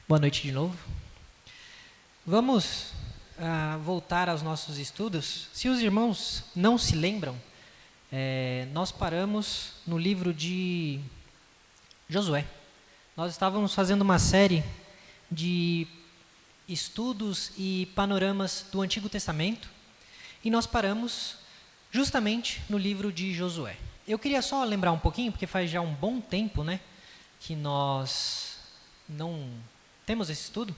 Boa noite de novo. Vamos voltar aos nossos estudos. Se os irmãos não se lembram, nós paramos no livro de Josué. Nós estávamos fazendo uma série de estudos e panoramas do Antigo Testamento e nós paramos justamente no livro de Josué. Eu queria só lembrar um pouquinho, porque faz já um bom tempo, que nós não temos esse estudo,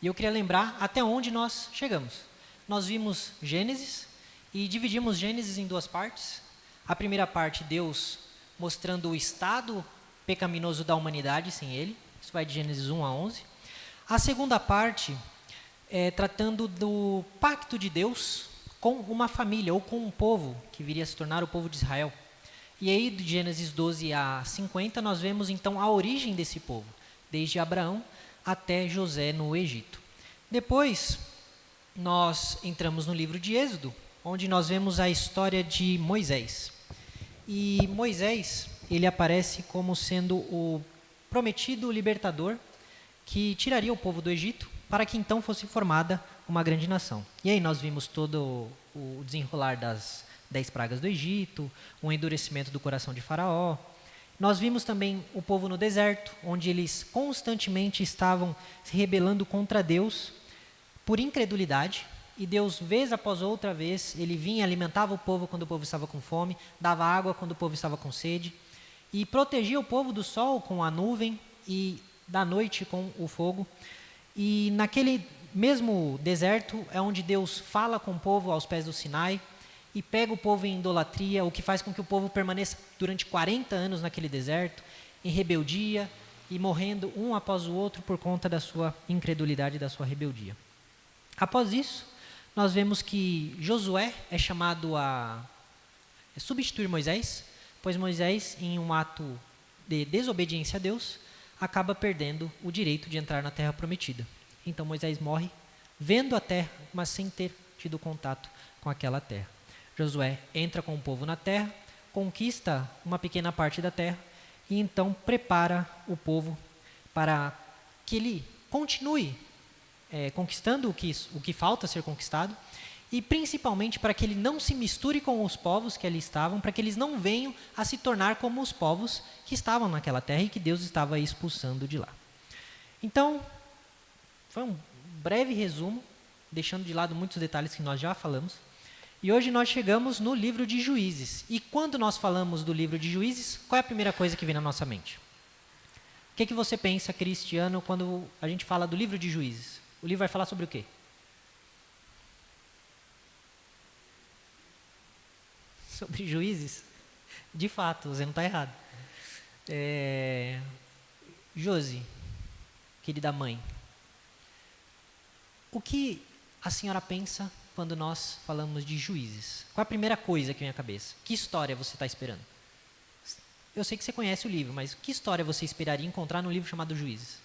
e eu queria lembrar até onde nós chegamos. Nós vimos Gênesis e dividimos Gênesis em duas partes. A primeira parte, Deus mostrando o estado pecaminoso da humanidade sem Ele. Isso vai de Gênesis 1 a 11. A segunda parte, tratando do pacto de Deus com uma família, ou com um povo, que viria a se tornar o povo de Israel. E aí, de Gênesis 12 a 50, nós vemos então a origem desse povo, desde Abraão até José no Egito. Depois, nós entramos no livro de Êxodo, onde nós vemos a história de Moisés. E Moisés, ele aparece como sendo o prometido libertador que tiraria o povo do Egito para que então fosse formada uma grande nação. E aí nós vimos todo o desenrolar das 10 pragas do Egito, o endurecimento do coração de Faraó. Nós vimos também o povo no deserto, onde eles constantemente estavam se rebelando contra Deus por incredulidade, e Deus, vez após outra vez, ele vinha, alimentava o povo quando o povo estava com fome, dava água quando o povo estava com sede, e protegia o povo do sol com a nuvem e da noite com o fogo. E naquele mesmo deserto é onde Deus fala com o povo aos pés do Sinai, e pega o povo em idolatria, o que faz com que o povo permaneça durante 40 anos naquele deserto, em rebeldia, e morrendo um após o outro por conta da sua incredulidade e da sua rebeldia. Após isso, nós vemos que Josué é chamado a substituir Moisés, pois Moisés, em um ato de desobediência a Deus, acaba perdendo o direito de entrar na terra prometida. Então Moisés morre vendo a terra, mas sem ter tido contato com aquela terra. Josué entra com o povo na terra, conquista uma pequena parte da terra e então prepara o povo para que ele continue conquistando o que falta ser conquistado, e principalmente para que ele não se misture com os povos que ali estavam, para que eles não venham a se tornar como os povos que estavam naquela terra e que Deus estava expulsando de lá. Então, foi um breve resumo, deixando de lado muitos detalhes que nós já falamos. E hoje nós chegamos no livro de Juízes. E quando nós falamos do livro de Juízes, qual é a primeira coisa que vem na nossa mente? O que você pensa, Cristiano, quando a gente fala do livro de Juízes? O livro vai falar sobre o quê? Sobre juízes? De fato, você não está errado. Josi, querida mãe, o que a senhora pensa quando nós falamos de juízes? Qual é a primeira coisa que vem à cabeça? Que história você está esperando? Eu sei que você conhece o livro, mas que história você esperaria encontrar num livro chamado Juízes?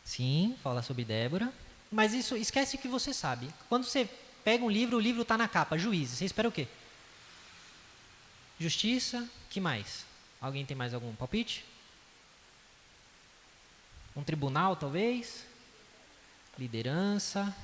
Sim, fala sobre Débora, mas isso, esquece o que você sabe. Quando você pega um livro, o livro está na capa, Juízes, você espera o quê? Justiça, que mais? Alguém tem mais algum palpite? Um tribunal, talvez? Liderança.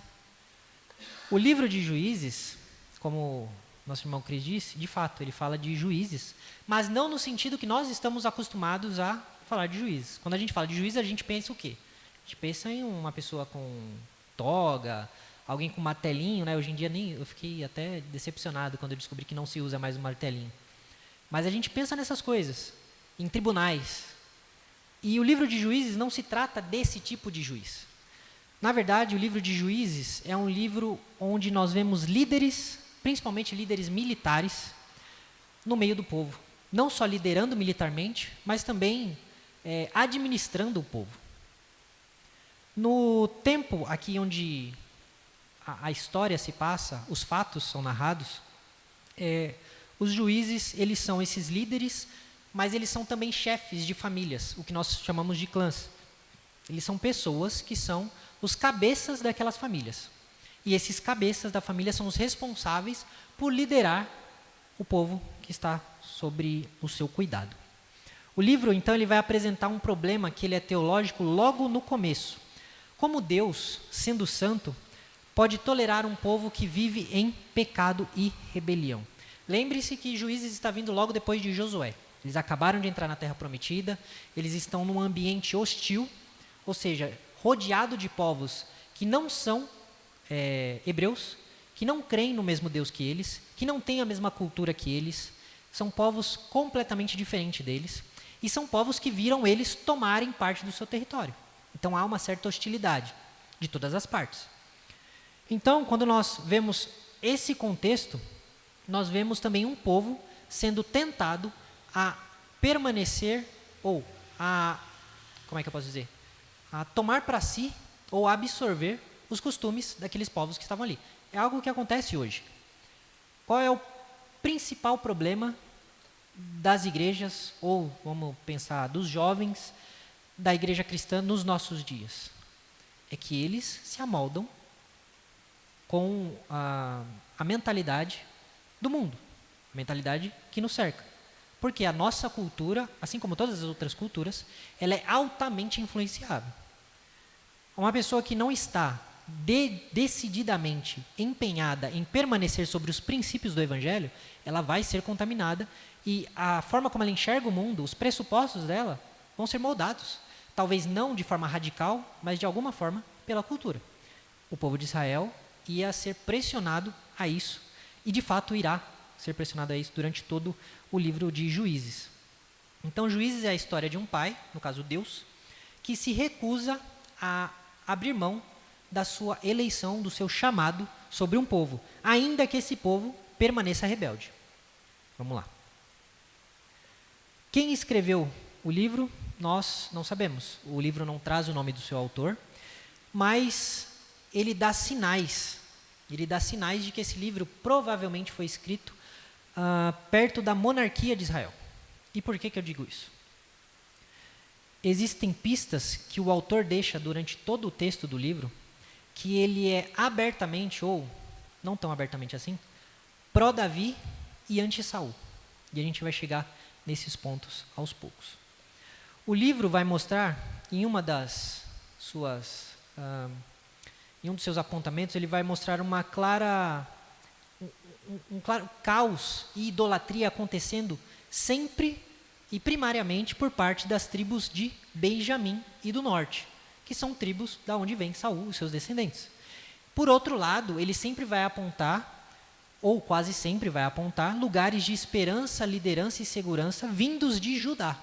O livro de Juízes, como nosso irmão Cris disse, de fato, ele fala de juízes, mas não no sentido que nós estamos acostumados a falar de juízes. Quando a gente fala de juízes, a gente pensa o quê? A gente pensa em uma pessoa com toga, alguém com martelinho, Hoje em dia eu fiquei até decepcionado quando eu descobri que não se usa mais o martelinho. Mas a gente pensa nessas coisas, em tribunais. E o livro de Juízes não se trata desse tipo de juiz. Na verdade, o livro de Juízes é um livro onde nós vemos líderes, principalmente líderes militares, no meio do povo. Não só liderando militarmente, mas também administrando o povo. No tempo aqui onde a história se passa, os fatos são narrados, os juízes, eles são esses líderes, mas eles são também chefes de famílias, o que nós chamamos de clãs. Eles são pessoas que são os cabeças daquelas famílias. E esses cabeças da família são os responsáveis por liderar o povo que está sobre o seu cuidado. O livro, então, ele vai apresentar um problema que ele é teológico logo no começo. Como Deus, sendo santo, pode tolerar um povo que vive em pecado e rebelião? Lembre-se que Juízes está vindo logo depois de Josué. Eles acabaram de entrar na Terra Prometida, eles estão num ambiente hostil, ou seja, rodeado de povos que não são hebreus, que não creem no mesmo Deus que eles, que não têm a mesma cultura que eles, são povos completamente diferentes deles, e são povos que viram eles tomarem parte do seu território. Então há uma certa hostilidade de todas as partes. Então, quando nós vemos esse contexto, nós vemos também um povo sendo tentado a permanecer ou a, como é que eu posso dizer? A tomar para si ou absorver os costumes daqueles povos que estavam ali. É algo que acontece hoje. Qual é o principal problema das igrejas, ou vamos pensar, dos jovens da igreja cristã nos nossos dias? É que eles se amoldam com a mentalidade do mundo, a mentalidade que nos cerca. Porque a nossa cultura, assim como todas as outras culturas, ela é altamente influenciável. Uma pessoa que não está decididamente empenhada em permanecer sobre os princípios do Evangelho, ela vai ser contaminada e a forma como ela enxerga o mundo, os pressupostos dela, vão ser moldados. Talvez não de forma radical, mas de alguma forma pela cultura. O povo de Israel ia ser pressionado a isso e de fato irá ser pressionado a isso durante todo o livro de Juízes. Então, Juízes é a história de um pai, no caso Deus, que se recusa a abrir mão da sua eleição, do seu chamado sobre um povo, ainda que esse povo permaneça rebelde. Vamos lá. Quem escreveu o livro, nós não sabemos. O livro não traz o nome do seu autor, mas ele dá sinais. Ele dá sinais de que esse livro provavelmente foi escrito perto da monarquia de Israel. E por que eu digo isso? Existem pistas que o autor deixa durante todo o texto do livro, que ele é abertamente, ou não tão abertamente assim, pró-Davi e anti-Saul. E a gente vai chegar nesses pontos aos poucos. O livro vai mostrar, em uma das suas, em um dos seus apontamentos, ele vai mostrar um claro caos e idolatria acontecendo sempre e primariamente por parte das tribos de Benjamim e do norte, que são tribos da onde vem Saul e seus descendentes. Por outro lado, ele sempre vai apontar, ou quase sempre vai apontar, lugares de esperança, liderança e segurança vindos de Judá.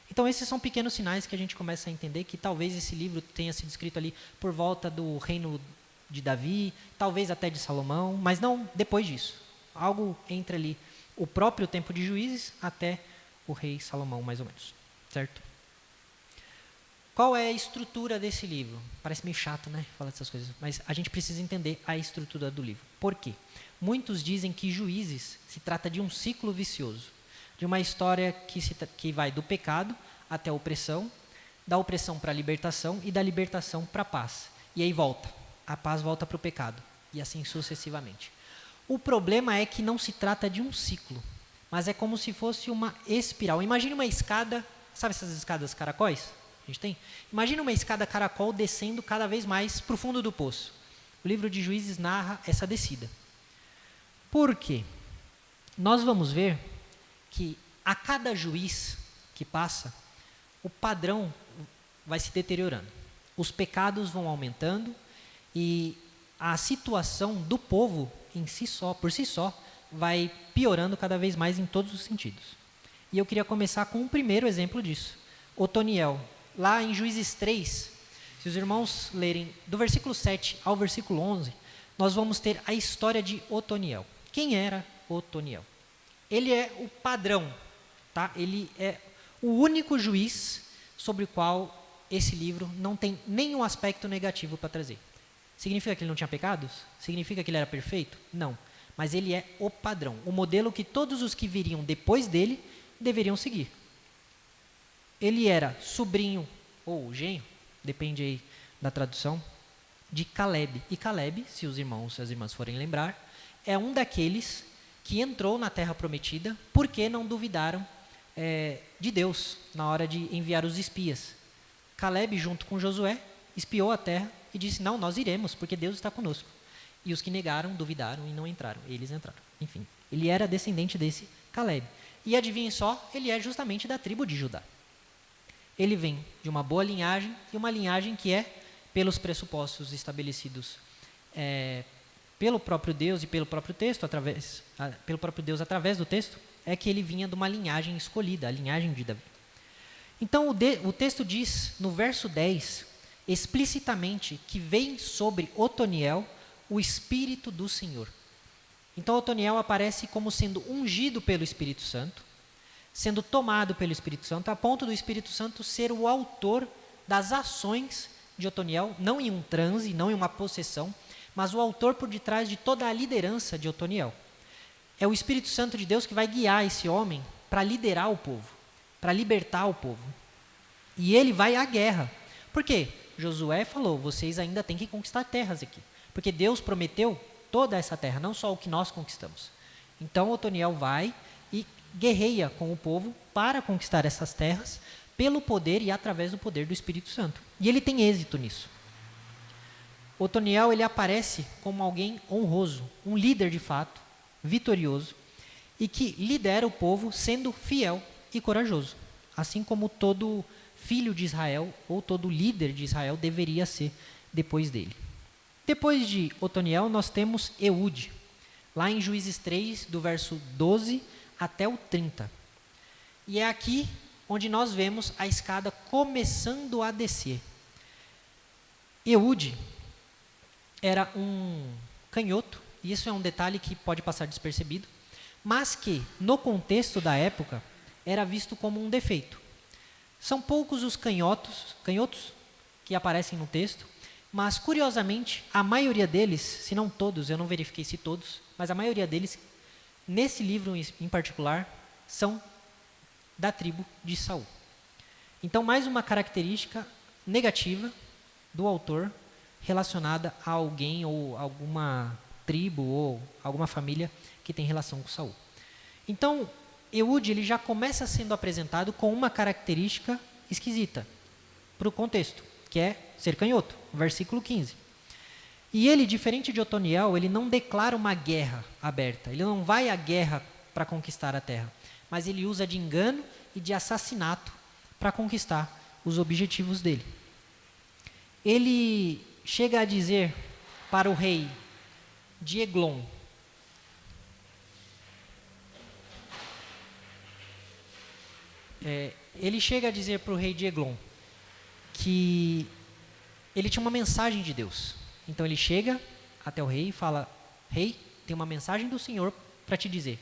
Então esses são pequenos sinais que a gente começa a entender que talvez esse livro tenha sido escrito ali por volta do reino de Davi, talvez até de Salomão, mas não depois disso. Algo entre ali o próprio tempo de Juízes até o rei Salomão, mais ou menos. Certo? Qual é a estrutura desse livro? Parece meio chato, né, falar dessas coisas, mas a gente precisa entender a estrutura do livro. Por quê? Muitos dizem que Juízes se trata de um ciclo vicioso, de uma história que vai do pecado até a opressão, da opressão para a libertação e da libertação para a paz. E aí volta, a paz volta para o pecado, e assim sucessivamente. O problema é que não se trata de um ciclo, mas é como se fosse uma espiral. Imagine uma escada, sabe essas escadas caracóis? A gente tem? Imagina uma escada caracol descendo cada vez mais para o fundo do poço. O livro de Juízes narra essa descida. Por quê? Nós vamos ver que a cada juiz que passa, o padrão vai se deteriorando. Os pecados vão aumentando e a situação do povo em si só, por si só, vai piorando cada vez mais em todos os sentidos. E eu queria começar com um primeiro exemplo disso. Otoniel. Lá em Juízes 3, se os irmãos lerem do versículo 7 ao versículo 11, nós vamos ter a história de Otoniel. Quem era Otoniel? Ele é o padrão, tá? Ele é o único juiz sobre o qual esse livro não tem nenhum aspecto negativo para trazer. Significa que ele não tinha pecados? Significa que ele era perfeito? Não. Mas ele é o padrão, o modelo que todos os que viriam depois dele deveriam seguir. Ele era sobrinho ou genro, depende aí da tradução, de Caleb. E Caleb, se os irmãos e as irmãs forem lembrar, é um daqueles que entrou na terra prometida porque não duvidaram de Deus na hora de enviar os espias. Caleb, junto com Josué, espiou a terra e disse, não, nós iremos, porque Deus está conosco. E os que negaram, duvidaram e não entraram. Eles entraram. Enfim, ele era descendente desse Caleb. E adivinhem só, ele é justamente da tribo de Judá. Ele vem de uma boa linhagem, e uma linhagem que é, pelos pressupostos estabelecidos pelo próprio Deus e pelo próprio texto, pelo próprio Deus através do texto, é que ele vinha de uma linhagem escolhida, a linhagem de Davi. Então o texto diz, no verso 10, explicitamente, que vem sobre Otoniel o Espírito do Senhor. Então Otoniel aparece como sendo ungido pelo Espírito Santo, sendo tomado pelo Espírito Santo, a ponto do Espírito Santo ser o autor das ações de Otoniel, não em um transe, não em uma possessão, mas o autor por detrás de toda a liderança de Otoniel. É o Espírito Santo de Deus que vai guiar esse homem para liderar o povo, para libertar o povo. E ele vai à guerra. Por quê? Josué falou, vocês ainda têm que conquistar terras aqui. Porque Deus prometeu toda essa terra, não só o que nós conquistamos. Então Otoniel vai e guerreia com o povo para conquistar essas terras, pelo poder e através do poder do Espírito Santo. E ele tem êxito nisso. Otoniel, ele aparece como alguém honroso, um líder de fato, vitorioso, e que lidera o povo sendo fiel e corajoso, assim como todo filho de Israel ou todo líder de Israel deveria ser depois dele. Depois de Otoniel, nós temos Eude, lá em Juízes 3, do verso 12 até o 30. E é aqui onde nós vemos a escada começando a descer. Eude era um canhoto, e isso é um detalhe que pode passar despercebido, mas que, no contexto da época, era visto como um defeito. São poucos os canhotos que aparecem no texto, mas, curiosamente, a maioria deles, se não todos, eu não verifiquei se todos, mas a maioria deles, nesse livro em particular, são da tribo de Saul. Então, mais uma característica negativa do autor relacionada a alguém ou alguma tribo ou alguma família que tem relação com Saul. Então, Eude, ele já começa sendo apresentado com uma característica esquisita para o contexto, que é ser canhoto, versículo 15. E ele, diferente de Otoniel, ele não declara uma guerra aberta, ele não vai à guerra para conquistar a terra, mas ele usa de engano e de assassinato para conquistar os objetivos dele. Ele chega a dizer para o rei de Eglon, ele chega a dizer para o rei de Eglon que ele tinha uma mensagem de Deus. Então ele chega até o rei e fala, rei, tem uma mensagem do Senhor para te dizer.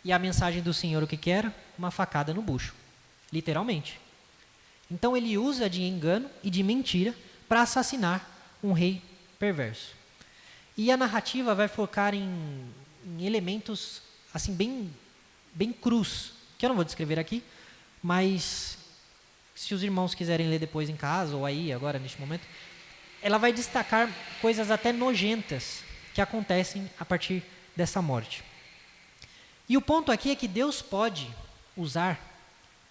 E a mensagem do Senhor o que era? Uma facada no bucho, literalmente. Então ele usa de engano e de mentira para assassinar um rei perverso. E a narrativa vai focar em elementos assim bem crus, que eu não vou descrever aqui, mas se os irmãos quiserem ler depois em casa ou aí agora neste momento, ela vai destacar coisas até nojentas que acontecem a partir dessa morte. E o ponto aqui é que Deus pode usar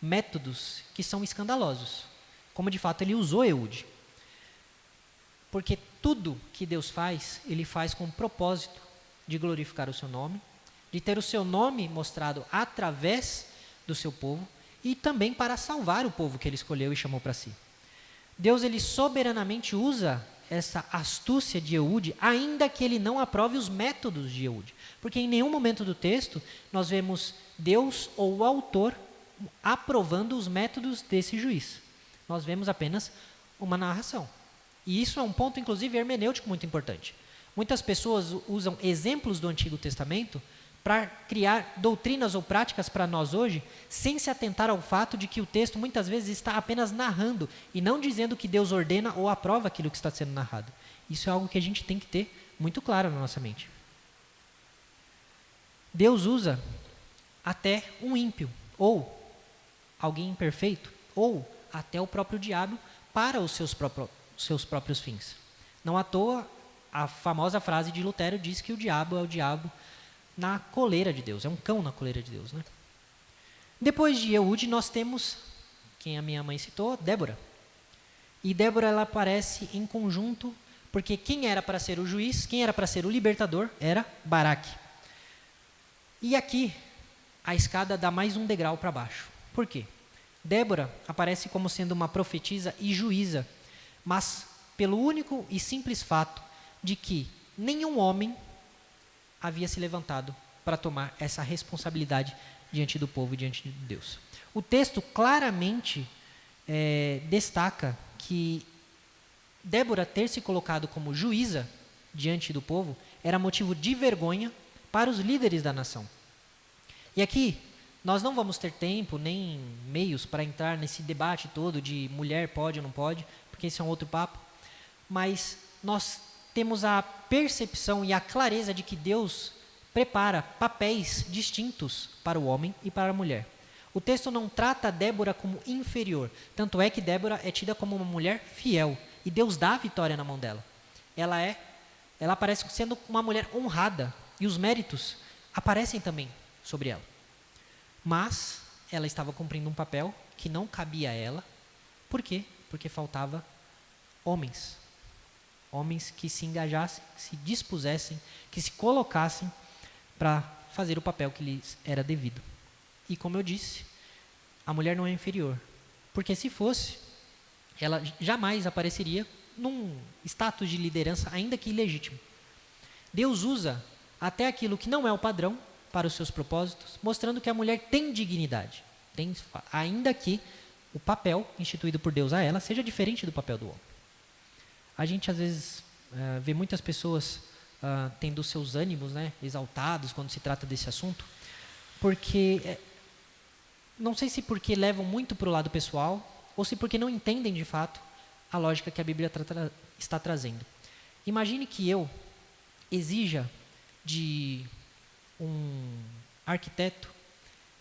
métodos que são escandalosos, como de fato ele usou Eude. Porque tudo que Deus faz, ele faz com o propósito de glorificar o seu nome, de ter o seu nome mostrado através do seu povo e também para salvar o povo que ele escolheu e chamou para si. Deus, ele soberanamente usa essa astúcia de Eude, ainda que ele não aprove os métodos de Eude. Porque em nenhum momento do texto nós vemos Deus ou o autor aprovando os métodos desse juiz. Nós vemos apenas uma narração. E isso é um ponto, inclusive, hermenêutico muito importante. Muitas pessoas usam exemplos do Antigo Testamento para criar doutrinas ou práticas para nós hoje, sem se atentar ao fato de que o texto muitas vezes está apenas narrando e não dizendo que Deus ordena ou aprova aquilo que está sendo narrado. Isso é algo que a gente tem que ter muito claro na nossa mente. Deus usa até um ímpio, ou alguém imperfeito, ou até o próprio diabo para os seus próprios fins. Não à toa, a famosa frase de Lutero diz que o diabo é o diabo na coleira de Deus, é um cão na coleira de Deus, né? Depois de Eude, nós temos, quem a minha mãe citou, Débora. E Débora, ela aparece em conjunto, porque quem era para ser o juiz, quem era para ser o libertador, era Baraque. E aqui, a escada dá mais um degrau para baixo. Por quê? Débora aparece como sendo uma profetisa e juíza, mas pelo único e simples fato de que nenhum homem havia se levantado para tomar essa responsabilidade diante do povo e diante de Deus. O texto claramente destaca que Débora ter se colocado como juíza diante do povo era motivo de vergonha para os líderes da nação. E aqui, nós não vamos ter tempo nem meios para entrar nesse debate todo de mulher pode ou não pode, porque esse é um outro papo, mas nós temos a percepção e a clareza de que Deus prepara papéis distintos para o homem e para a mulher. O texto não trata Débora como inferior, tanto é que Débora é tida como uma mulher fiel, e Deus dá a vitória na mão dela. Ela aparece sendo uma mulher honrada, e os méritos aparecem também sobre ela. Mas ela estava cumprindo um papel que não cabia a ela. Por quê? Porque faltava homens. Homens que se engajassem, que se dispusessem, que se colocassem para fazer o papel que lhes era devido. E como eu disse, a mulher não é inferior. Porque se fosse, ela jamais apareceria num status de liderança, ainda que ilegítimo. Deus usa até aquilo que não é o padrão para os seus propósitos, mostrando que a mulher tem dignidade, ainda que o papel instituído por Deus a ela seja diferente do papel do homem. A gente às vezes vê muitas pessoas tendo seus ânimos, né, exaltados quando se trata desse assunto, porque não sei se porque levam muito para o lado pessoal ou se porque não entendem de fato a lógica que a Bíblia está trazendo. Imagine que eu exija de um arquiteto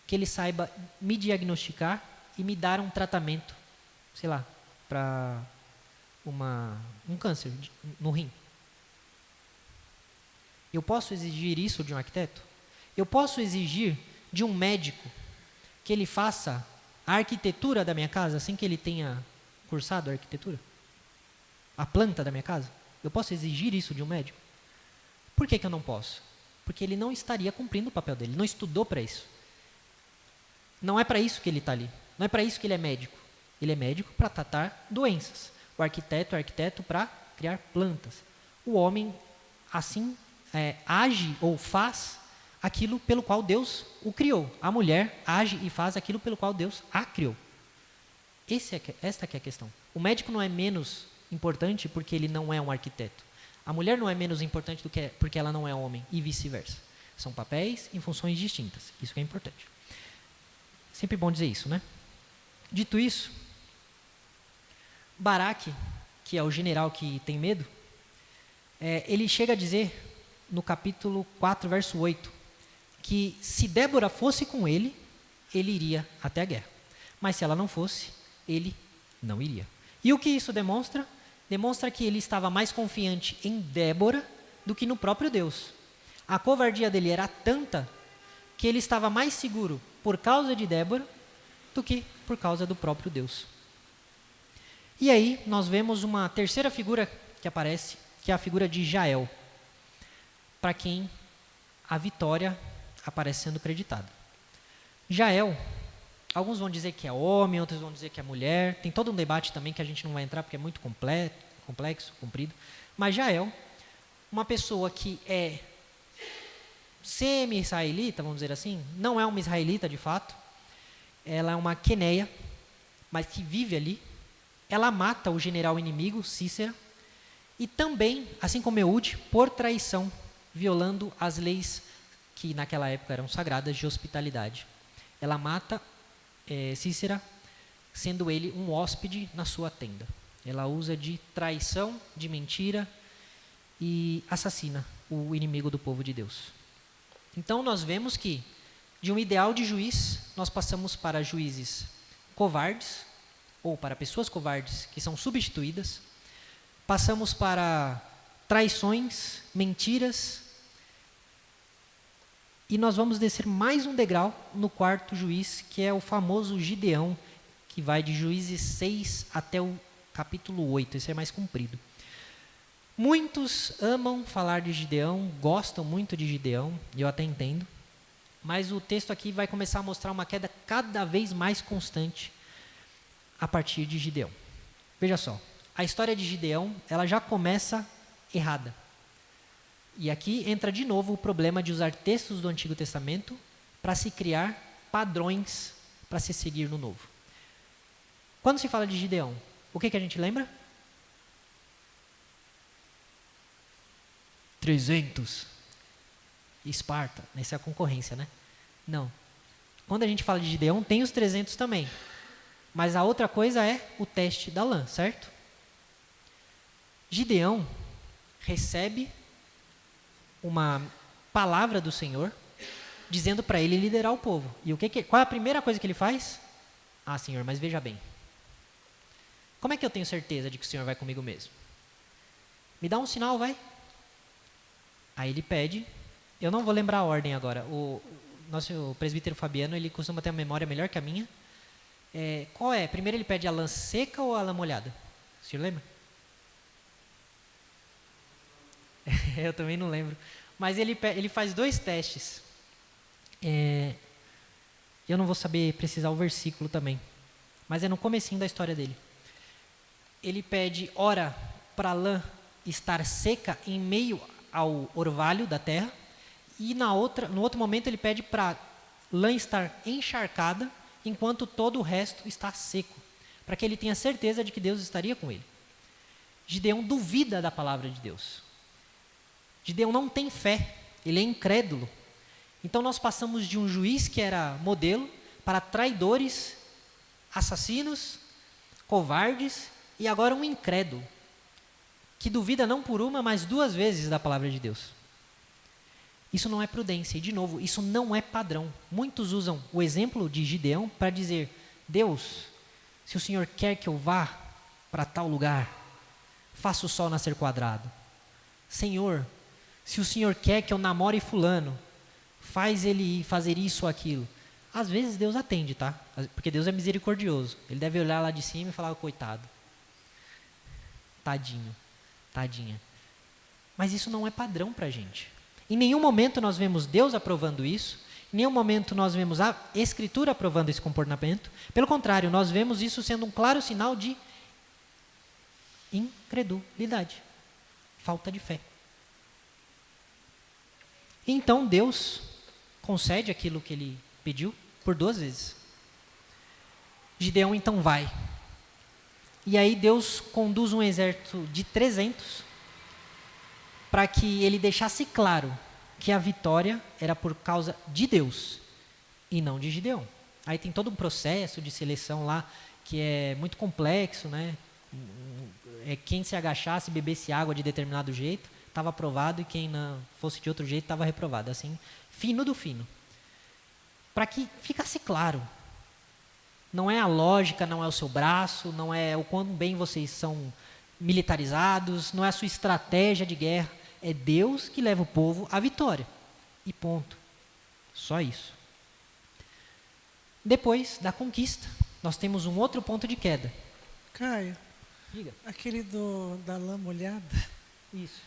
que ele saiba me diagnosticar e me dar um tratamento, sei lá, para um câncer no rim. Eu posso exigir isso de um arquiteto? Eu posso exigir de um médico que ele faça a arquitetura da minha casa sem que ele tenha cursado a arquitetura? A planta da minha casa? Eu posso exigir isso de um médico? Por que eu não posso? Porque ele não estaria cumprindo o papel dele, não estudou para isso. Não é para isso que ele está ali, não é para isso que ele é médico. Ele é médico para tratar doenças. O arquiteto é arquiteto para criar plantas. O homem, assim, age ou faz aquilo pelo qual Deus o criou. A mulher age e faz aquilo pelo qual Deus a criou. Esta que é a questão. O médico não é menos importante porque ele não é um arquiteto. A mulher não é menos importante porque ela não é homem, e vice-versa. São papéis em funções distintas. Isso que é importante. Sempre bom dizer isso, né? Dito isso, Baraque, que é o general que tem medo, ele chega a dizer, no capítulo 4, verso 8, que se Débora fosse com ele, ele iria até a guerra. Mas se ela não fosse, ele não iria. E o que isso demonstra? Demonstra que ele estava mais confiante em Débora do que no próprio Deus. A covardia dele era tanta que ele estava mais seguro por causa de Débora do que por causa do próprio Deus. E aí nós vemos uma terceira figura que aparece, que é a figura de Jael, para quem a vitória aparece sendo creditada. Jael, alguns vão dizer que é homem, outros vão dizer que é mulher. Tem todo um debate também que a gente não vai entrar porque é muito complexo, comprido. Mas Jael, uma pessoa que é semi-israelita, vamos dizer assim, não é uma israelita de fato. Ela é uma queneia, mas que vive ali. Ela mata o general inimigo, Cícera, e também, assim como Eude, por traição, violando as leis que naquela época eram sagradas de hospitalidade. Ela mata Cícera, sendo ele um hóspede na sua tenda. Ela usa de traição, de mentira e assassina o inimigo do povo de Deus. Então nós vemos que de um ideal de juiz, nós passamos para juízes covardes, ou para pessoas covardes que são substituídas, Passamos para traições, mentiras. E nós vamos descer mais um degrau no quarto juiz, que é o famoso Gideão, que vai de Juízes 6 até o capítulo 8. Esse é mais comprido. Muitos amam falar de Gideão, gostam muito de Gideão, e eu até entendo. Mas o texto aqui vai começar a mostrar uma queda cada vez mais constante a partir de Gideão. Veja só, a história de Gideão, ela já começa errada. E aqui entra de novo o problema de usar textos do Antigo Testamento para se criar padrões para se seguir no Novo. Quando se fala de Gideão, o que a gente lembra? 300. Esparta, essa é a concorrência, né? Não. Quando a gente fala de Gideão, tem os 300 também. Mas a outra coisa é o teste da lã, certo? Gideão recebe uma palavra do Senhor dizendo para ele liderar o povo. E qual é a primeira coisa que ele faz? Ah, Senhor, mas veja bem. Como é que eu tenho certeza de que o Senhor vai comigo mesmo? Me dá um sinal, vai. Aí ele pede, eu não vou lembrar a ordem agora, o nosso presbítero Fabiano, ele costuma ter uma memória melhor que a minha. Qual é? Primeiro ele pede a lã seca ou a lã molhada? O senhor lembra? Eu também não lembro. Mas ele faz 2 testes. Eu não vou saber precisar o versículo também. Mas é no comecinho da história dele. Ele pede, ora, para a lã estar seca em meio ao orvalho da terra. E no outro momento ele pede para a lã estar encharcada enquanto todo o resto está seco. Para que ele tenha certeza de que Deus estaria com ele. Gideão duvida da palavra de Deus. Gideão não tem fé, ele é incrédulo. Então nós passamos de um juiz que era modelo para traidores, assassinos, covardes e agora um incrédulo, que duvida não por uma, mas 2 vezes da palavra de Deus. Isso não é prudência, e de novo, isso não é padrão. Muitos usam o exemplo de Gideão para dizer, Deus, se o Senhor quer que eu vá para tal lugar, faça o sol nascer quadrado. Senhor, se o Senhor quer que eu namore fulano, faz ele fazer isso ou aquilo. Às vezes Deus atende, tá? Porque Deus é misericordioso. Ele deve olhar lá de cima e falar, coitado. Tadinho, tadinha. Mas isso não é padrão para a gente. Em nenhum momento nós vemos Deus aprovando isso. Em nenhum momento nós vemos a Escritura aprovando esse comportamento. Pelo contrário, nós vemos isso sendo um claro sinal de incredulidade. Falta de fé. Então Deus concede aquilo que ele pediu por 2 vezes. Gideão então vai. E aí Deus conduz um exército de 300 para que ele deixasse claro que a vitória era por causa de Deus e não de Gideão. Aí tem todo um processo de seleção lá que é muito complexo, né? Quem se agachasse, bebesse água de determinado jeito, estava aprovado, e quem não fosse de outro jeito estava reprovado. Assim, fino do fino. Para que ficasse claro. Não é a lógica, não é o seu braço, não é o quão bem vocês são militarizados, não é a sua estratégia de guerra. É Deus que leva o povo à vitória. E ponto. Só isso. Depois da conquista, nós temos um outro ponto de queda. Caio, Diga. aquele da lã molhada. Isso.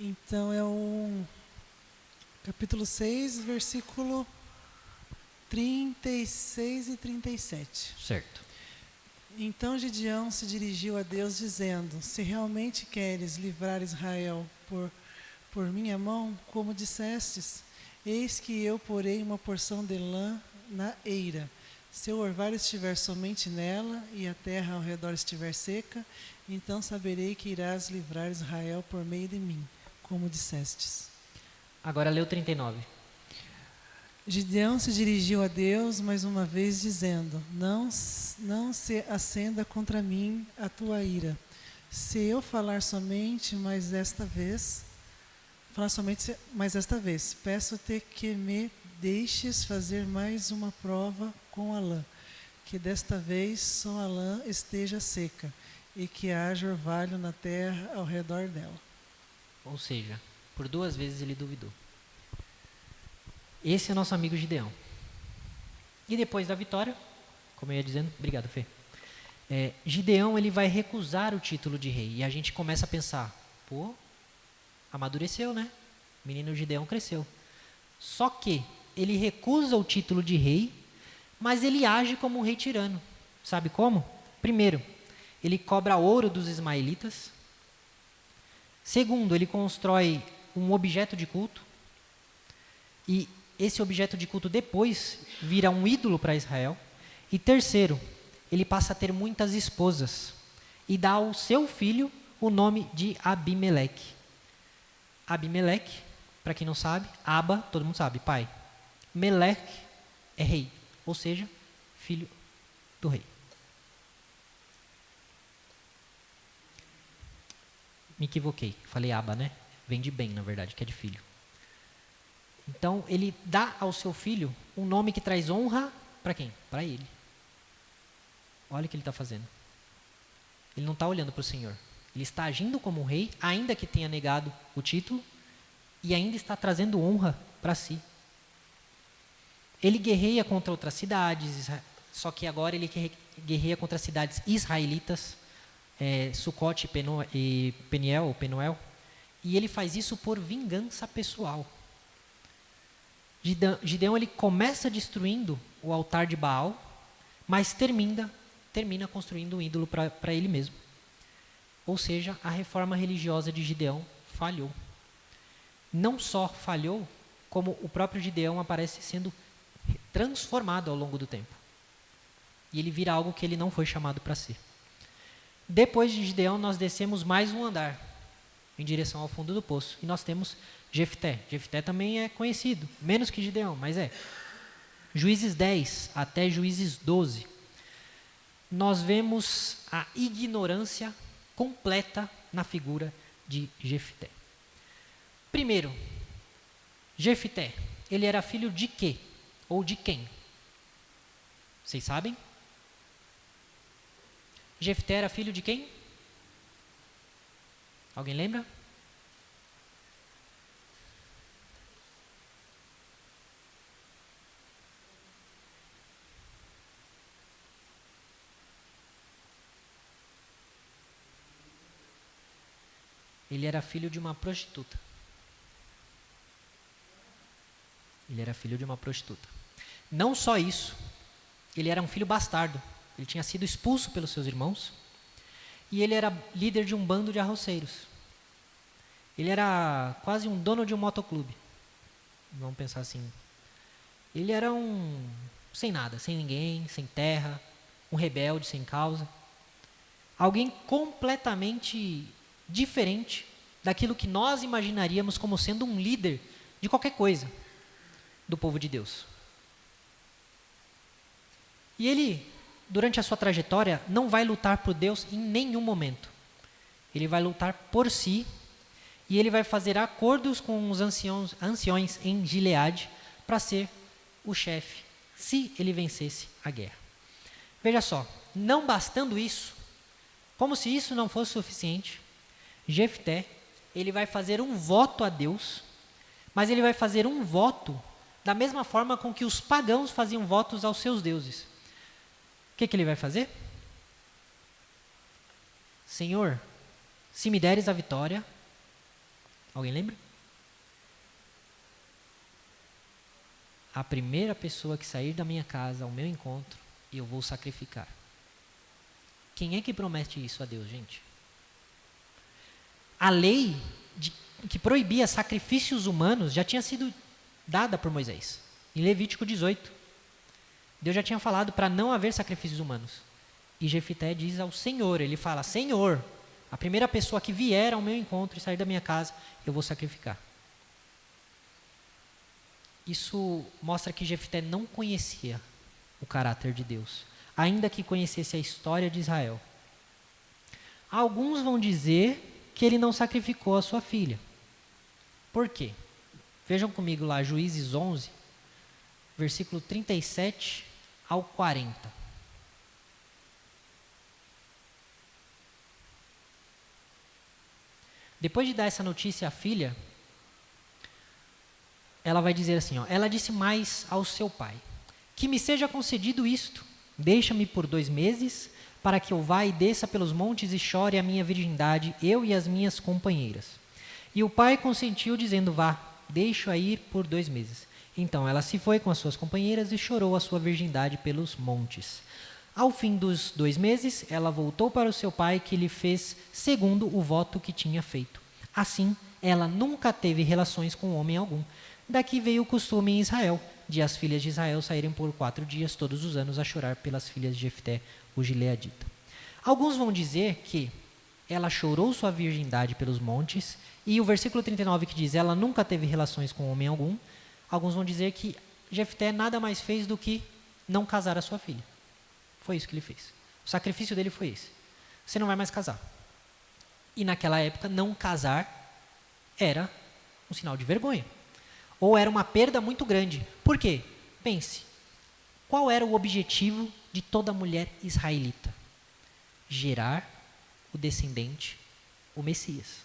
Então é o capítulo 6, versículo 36 e 37. Certo. Então Gideão se dirigiu a Deus dizendo, se realmente queres livrar Israel por minha mão, como dissestes, eis que eu porei uma porção de lã na eira. Se o orvalho estiver somente nela e a terra ao redor estiver seca, então saberei que irás livrar Israel por meio de mim, como dissestes. Agora lê o 39. Gideão se dirigiu a Deus mais uma vez dizendo, não se acenda contra mim a tua ira. Se eu falar somente mais esta vez, peço-te que me deixes fazer mais uma prova com a lã, que desta vez só a lã esteja seca. e que haja orvalho na terra ao redor dela. Ou seja, por 2 vezes ele duvidou. Esse é nosso amigo Gideão. E depois da vitória, como eu ia dizendo, obrigado, Fê. Gideão ele vai recusar o título de rei. E a gente começa a pensar, pô, amadureceu, né? O menino Gideão cresceu. Só que ele recusa o título de rei, mas ele age como um rei tirano. Sabe como? Primeiro, ele cobra ouro dos ismaelitas. Segundo, ele constrói um objeto de culto. E esse objeto de culto depois vira um ídolo para Israel. E terceiro, ele passa a ter muitas esposas e dá ao seu filho o nome de Abimeleque. Abimeleque, para quem não sabe, Aba, todo mundo sabe, pai. Meleque é rei, ou seja, filho do rei. Me equivoquei, falei Aba, né? Vem de bem, na verdade, que é de filho. Então, ele dá ao seu filho um nome que traz honra para quem? Para ele. Olha o que ele está fazendo. Ele não está olhando para o Senhor. Ele está agindo como um rei, ainda que tenha negado o título, e ainda está trazendo honra para si. Ele guerreia contra outras cidades, só que agora ele guerreia contra cidades israelitas, Sucote e Peniel, e ele faz isso por vingança pessoal. Gideão ele começa destruindo o altar de Baal, mas termina construindo um ídolo para ele mesmo. Ou seja, a reforma religiosa de Gideão falhou. Não só falhou, como o próprio Gideão aparece sendo transformado ao longo do tempo. E ele vira algo que ele não foi chamado para ser. Depois de Gideão, nós descemos mais um andar, em direção ao fundo do poço. E nós temos Jefté. Jefté também é conhecido, menos que Gideão, mas é. Juízes 10 até Juízes 12. Nós vemos a ignorância completa na figura de Jefté. Primeiro, Jefté, ele era filho de quê? Ou de quem? Vocês sabem? Jefté era filho de quem? Alguém lembra? Ele era filho de uma prostituta. Ele era filho de uma prostituta. Não só isso, ele era um filho bastardo. Ele tinha sido expulso pelos seus irmãos e ele era líder de um bando de arroceiros. Ele era quase um dono de um motoclube. Vamos pensar assim. Ele era um sem nada, sem ninguém, sem terra, um rebelde sem causa. Alguém completamente diferente daquilo que nós imaginaríamos como sendo um líder de qualquer coisa do povo de Deus. E ele, durante a sua trajetória, não vai lutar por Deus em nenhum momento. Ele vai lutar por si e ele vai fazer acordos com os anciões em Gileade para ser o chefe, se ele vencesse a guerra. Veja só, não bastando isso, como se isso não fosse suficiente, Jefté, ele vai fazer um voto a Deus, mas ele vai fazer um voto da mesma forma com que os pagãos faziam votos aos seus deuses. O que ele vai fazer? Senhor, se me deres a vitória, alguém lembra? A primeira pessoa que sair da minha casa ao meu encontro, eu vou sacrificar. Quem é que promete isso a Deus, gente? A lei que proibia sacrifícios humanos já tinha sido dada por Moisés, em Levítico 18. Deus já tinha falado para não haver sacrifícios humanos. E Jefté diz ao Senhor, ele fala, Senhor, a primeira pessoa que vier ao meu encontro e sair da minha casa, eu vou sacrificar. Isso mostra que Jefté não conhecia o caráter de Deus, ainda que conhecesse a história de Israel. Alguns vão dizer que ele não sacrificou a sua filha. Por quê? Vejam comigo lá, Juízes 11, versículo 37 ao 40. Depois de dar essa notícia à filha, ela vai dizer assim, ó, ela disse mais ao seu pai, que me seja concedido isto, deixa-me por 2 meses, para que eu vá e desça pelos montes e chore a minha virgindade, eu e as minhas companheiras. E o pai consentiu, dizendo, vá, deixa-a ir por 2 meses. Então ela se foi com as suas companheiras e chorou a sua virgindade pelos montes. Ao fim dos 2 meses, ela voltou para o seu pai, que lhe fez segundo o voto que tinha feito. Assim, ela nunca teve relações com homem algum. Daqui veio o costume em Israel, de as filhas de Israel saírem por 4 dias todos os anos a chorar pelas filhas de Jefté, o gileadita. Alguns vão dizer que ela chorou sua virgindade pelos montes, e o versículo 39 que diz, ela nunca teve relações com homem algum, alguns vão dizer que Jefté nada mais fez do que não casar a sua filha. Foi isso que ele fez. O sacrifício dele foi esse. Você não vai mais casar. E naquela época, não casar era um sinal de vergonha. Ou era uma perda muito grande. Por quê? Pense, qual era o objetivo de toda mulher israelita? Gerar o descendente, o Messias.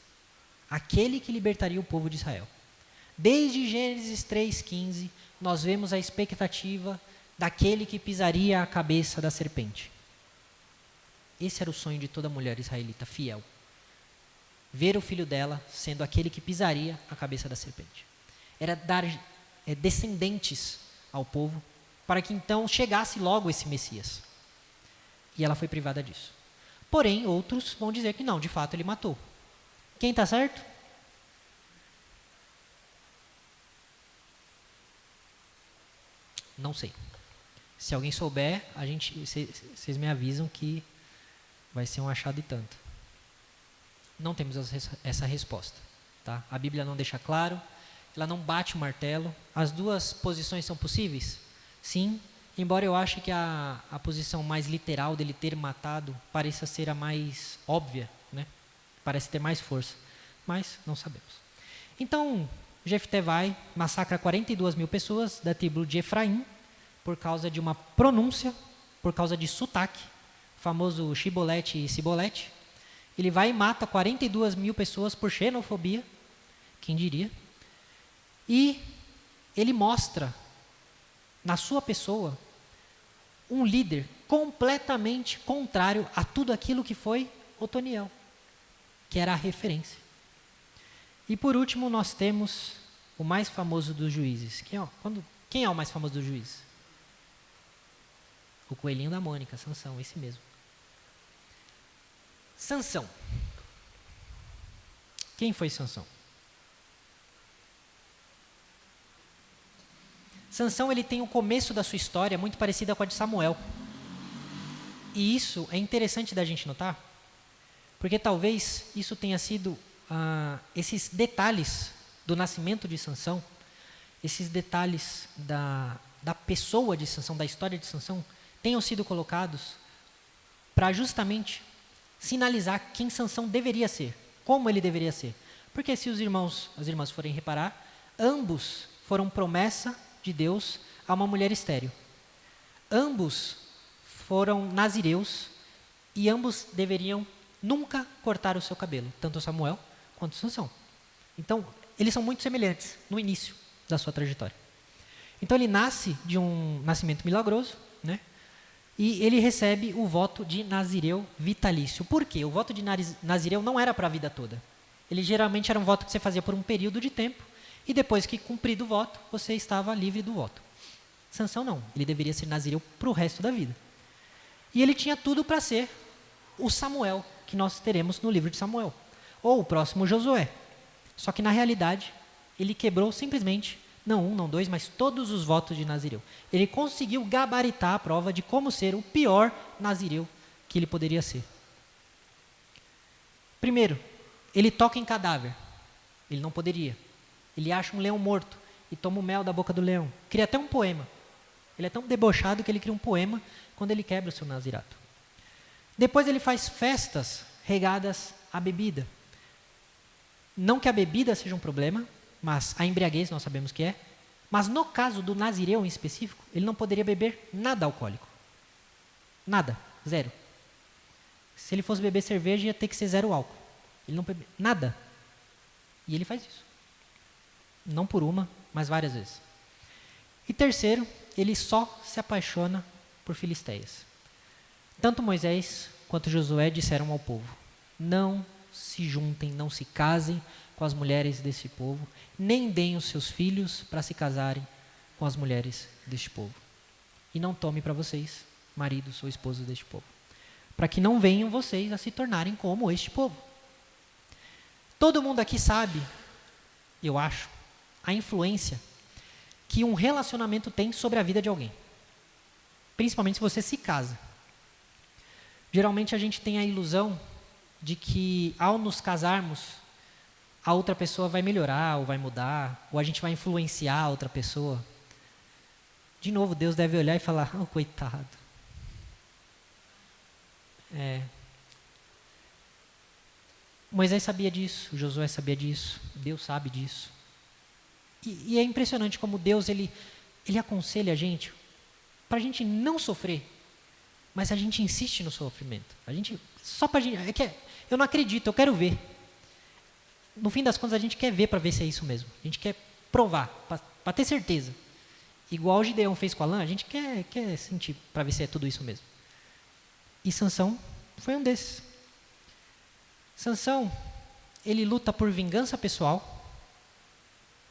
Aquele que libertaria o povo de Israel. Desde Gênesis 3,15, nós vemos a expectativa daquele que pisaria a cabeça da serpente. Esse era o sonho de toda mulher israelita fiel. Ver o filho dela sendo aquele que pisaria a cabeça da serpente. Era dar descendentes ao povo, para que então chegasse logo esse Messias. E ela foi privada disso. Porém, outros vão dizer que não, de fato ele matou. Quem está certo? Não sei. Se alguém souber, vocês me avisam que vai ser um achado e tanto. Não temos essa resposta. Tá? A Bíblia não deixa claro, ela não bate o martelo. As duas posições são possíveis? Sim, embora eu ache que a posição mais literal dele ter matado pareça ser a mais óbvia, né? Parece ter mais força, mas não sabemos. Então, Jefté vai, massacra 42.000 pessoas da tribo de Efraim, por causa de uma pronúncia, por causa de sotaque, famoso Shibolete e Sibolete. Ele vai e mata 42.000 pessoas por xenofobia, quem diria. E ele mostra, na sua pessoa, um líder completamente contrário a tudo aquilo que foi Otoniel, que era a referência. E por último, nós temos o mais famoso dos juízes. Quem é o mais famoso dos juízes? O coelhinho da Mônica, Sansão, esse mesmo. Sansão. Quem foi Sansão? Sansão, ele tem o começo da sua história muito parecida com a de Samuel. E isso é interessante da gente notar, porque talvez isso tenha sido, esses detalhes do nascimento de Sansão, esses detalhes da pessoa de Sansão, da história de Sansão, tenham sido colocados para justamente sinalizar quem Sansão deveria ser, como ele deveria ser. Porque se as irmãs forem reparar, ambos foram promessa de Deus a uma mulher estéril. Ambos foram nazireus e ambos deveriam nunca cortar o seu cabelo, tanto Samuel quanto Sansão. Então, eles são muito semelhantes no início da sua trajetória. Então, ele nasce de um nascimento milagroso, né? E ele recebe o voto de nazireu vitalício. Por quê? O voto de nazireu não era para a vida toda. Ele geralmente era um voto que você fazia por um período de tempo, e depois que cumprido o voto, você estava livre do voto. Sansão não, ele deveria ser nazireu para o resto da vida. E ele tinha tudo para ser o Samuel, que nós teremos no livro de Samuel, ou o próximo Josué. Só que na realidade, ele quebrou simplesmente, não um, não dois, mas todos os votos de nazireu. Ele conseguiu gabaritar a prova de como ser o pior nazireu que ele poderia ser. Primeiro, ele toca em cadáver. Ele não poderia. Ele acha um leão morto e toma o mel da boca do leão. Cria até um poema. Ele é tão debochado que ele cria um poema quando ele quebra o seu nazirato. Depois ele faz festas regadas à bebida. Não que a bebida seja um problema, mas a embriaguez nós sabemos que é. Mas no caso do nazireu em específico, ele não poderia beber nada alcoólico. Nada, zero. Se ele fosse beber cerveja, ia ter que ser zero álcool. Ele não bebe nada. E ele faz isso. Não por uma, mas várias vezes. E terceiro, ele só se apaixona por filisteias. Tanto Moisés quanto Josué disseram ao povo: não se juntem, não se casem com as mulheres desse povo, nem deem os seus filhos para se casarem com as mulheres deste povo. E não tome para vocês maridos ou esposas deste povo, para que não venham vocês a se tornarem como este povo. Todo mundo aqui sabe, eu acho, a influência que um relacionamento tem sobre a vida de alguém. Principalmente se você se casa. Geralmente a gente tem a ilusão de que ao nos casarmos, a outra pessoa vai melhorar ou vai mudar, ou a gente vai influenciar a outra pessoa. De novo, Deus deve olhar e falar: oh, coitado. Moisés sabia disso, Josué sabia disso, Deus sabe disso. E é impressionante como Deus ele aconselha a gente para a gente não sofrer, mas a gente insiste no sofrimento. A gente só para gente, eu não acredito, eu quero ver. No fim das contas a gente quer ver para ver se é isso mesmo. A gente quer provar para ter certeza. Igual o Gideão fez com Alã, a gente quer sentir para ver se é tudo isso mesmo. E Sansão foi um desses. Sansão, ele luta por vingança pessoal,